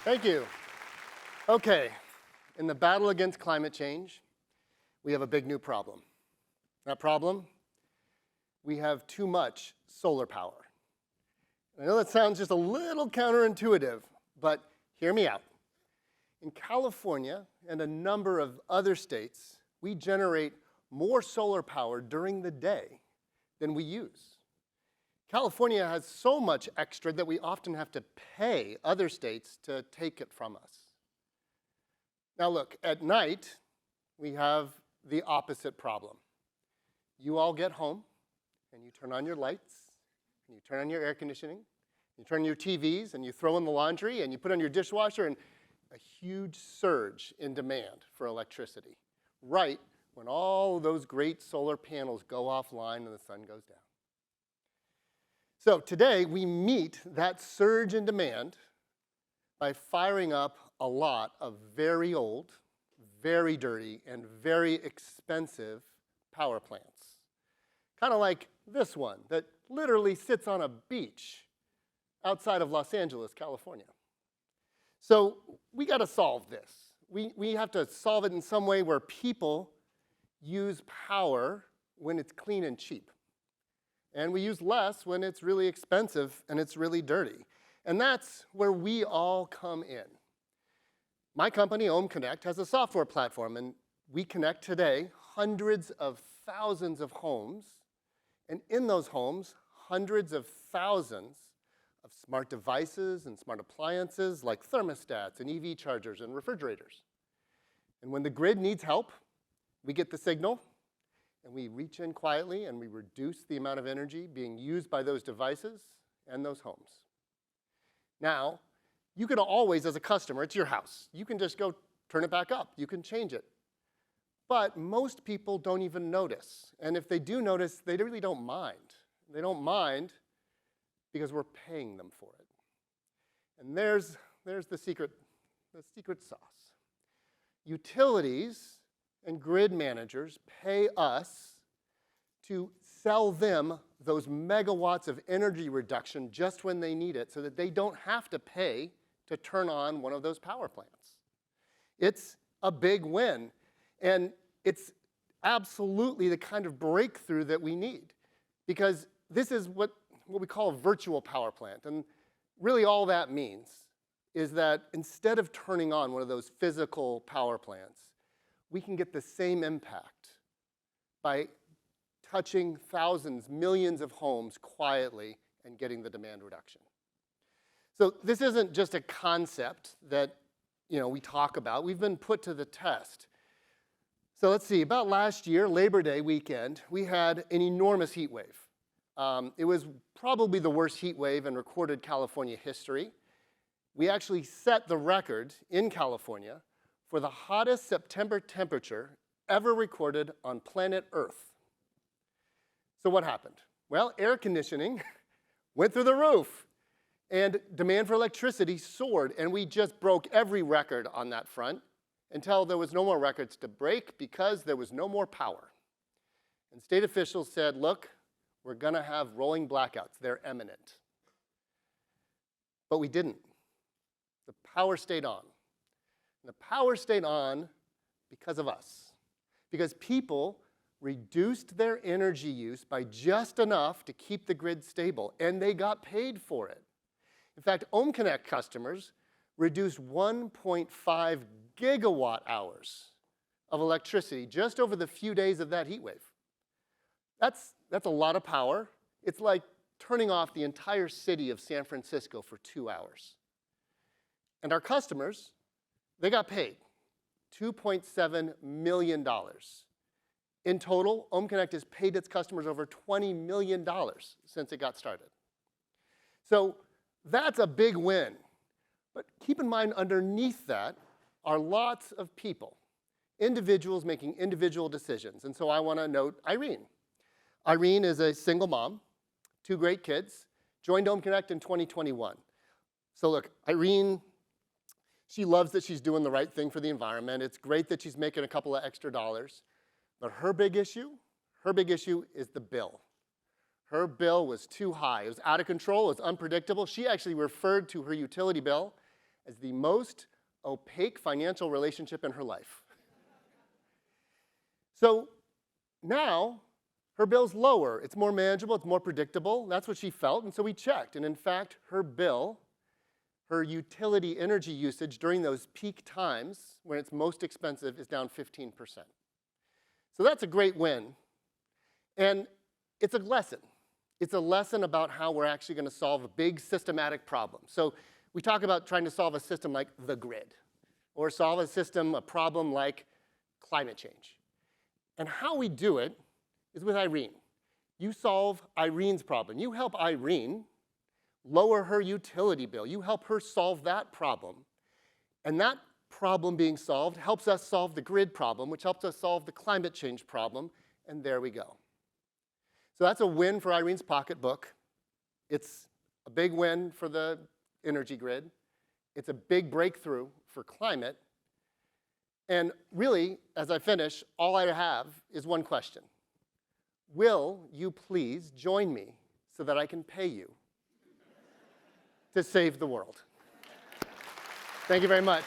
Thank you. Okay, in the battle against climate change, we have a big new problem. That problem, we have too much solar power. I know that sounds just a little counterintuitive, but hear me out. In California and a number of other states, we generate more solar power during the day than we use. California has so much extra that we often have to pay other states to take it from us. Now look, at night, we have the opposite problem. You all get home, and you turn on your lights, and you turn on your air conditioning, you turn on your TVs, and you throw in the laundry, and you put on your dishwasher, and a huge surge in demand for electricity, right when all of those great solar panels go offline and the sun goes down. So today, we meet that surge in demand by firing up a lot of very old, very dirty, and very expensive power plants. Kind of like this one that literally sits on a beach outside of Los Angeles, California. So we got to solve this. We have to solve it in some way where people use power when it's clean and cheap. And we use less when it's really expensive and it's really dirty. And that's where we all come in. My company, OhmConnect, has a software platform, and we connect today hundreds of thousands of homes, and in those homes, hundreds of thousands of smart devices and smart appliances like thermostats and EV chargers and refrigerators. And when the grid needs help, we get the signal, and we reach in quietly and we reduce the amount of energy being used by those devices and those homes. Now, you can always, as a customer, it's your house. You can just go turn it back up. You can change it. But most people don't even notice. And if they do notice, they really don't mind. They don't mind because we're paying them for it. And there's the secret sauce. Utilities and grid managers pay us to sell them those megawatts of energy reduction just when they need it so that they don't have to pay to turn on one of those power plants. It's a big win, and it's absolutely the kind of breakthrough that we need, because this is what we call a virtual power plant. And really all that means is that instead of turning on one of those physical power plants, we can get the same impact by touching thousands, millions of homes quietly and getting the demand reduction. So this isn't just a concept that we talk about. We've been put to the test. So let's see, about last year, Labor Day weekend, we had an enormous heat wave. It was probably the worst heat wave in recorded California history. We actually set the record in California for the hottest September temperature ever recorded on planet Earth. So what happened? Well, air conditioning went through the roof, and demand for electricity soared, and we just broke every record on that front until there was no more records to break because there was no more power. And state officials said, look, we're going to have rolling blackouts. They're imminent. But we didn't. The power stayed on. And the power stayed on because of us. Because people reduced their energy use by just enough to keep the grid stable, and they got paid for it. In fact, OhmConnect customers reduced 1.5 gigawatt hours of electricity just over the few days of that heat wave. That's a lot of power. It's like turning off the entire city of San Francisco for 2 hours. And our customers, they got paid $2.7 million. In total, OhmConnect has paid its customers over $20 million since it got started. So that's a big win. But keep in mind, underneath that are lots of people, individuals making individual decisions. And so I want to note Irene. Irene is a single mom, 2 great kids, joined OhmConnect in 2021. So look, Irene, she loves that she's doing the right thing for the environment. It's great that she's making a couple of extra dollars. But her big issue is the bill. Her bill was too high. It was out of control. It was unpredictable. She actually referred to her utility bill as the most opaque financial relationship in her life. So now her bill's lower. It's more manageable. It's more predictable. That's what she felt. And so we checked. And in fact, her bill, her utility energy usage during those peak times when it's most expensive is down 15%. So that's a great win. And it's a lesson. It's a lesson about how we're actually going to solve a big systematic problem. So we talk about trying to solve a system like the grid, or solve a problem like climate change. And how we do it is with Irene. You solve Irene's problem. You help Irene lower her utility bill. You help her solve that problem. And that problem being solved helps us solve the grid problem, which helps us solve the climate change problem. And there we go. So that's a win for Irene's pocketbook. It's a big win for the energy grid. It's a big breakthrough for climate. And really, as I finish, all I have is one question. Will you please join me so that I can pay you to save the world? Thank you very much.